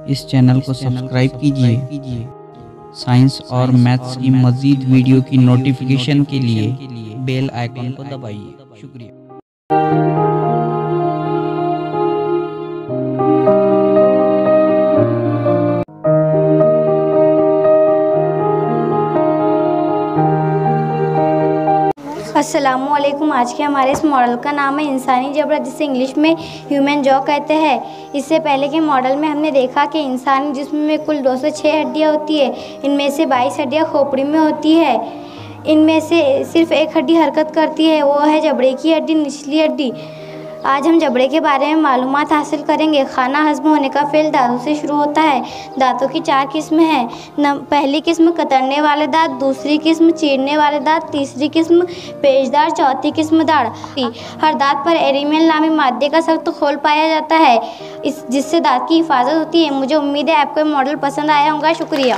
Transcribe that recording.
इस चैनल को सब्सक्राइब कीजिए। साइंस और मैथ्स की मज़ीद वीडियो की नोटिफिकेशन के लिए बेल आइकन को दबाइए। शुक्रिया। अस्सलामुअलैकुम। आज के हमारे इस मॉडल का नाम है इंसानी जबड़ा, जिसे इंग्लिश में ह्यूमन जॉ कहते हैं। इससे पहले के मॉडल में हमने देखा कि इंसानी जिस्म में कुल 2 से 6 हड्डियाँ होती है। इनमें से 22 हड्डियाँ खोपड़ी में होती है। इनमें से सिर्फ एक हड्डी हरकत करती है, वो है जबड़े की हड्डी, निचली हड्डी। आज हम जबड़े के बारे में मालूमात हासिल करेंगे। खाना हजम होने का फ़ेल दांतों से शुरू होता है। दांतों की 4 किस्में हैं। पहली किस्म कतरने वाले दांत, दूसरी किस्म चीरने वाले दांत, तीसरी किस्म पेचदार, चौथी किस्म दाढ़। हर दांत पर एरिमेल नामी मादे का सख्त खोल पाया जाता है, जिससे दांत की हिफाजत होती है। मुझे उम्मीद है आपको ये मॉडल पसंद आया होगा। शुक्रिया।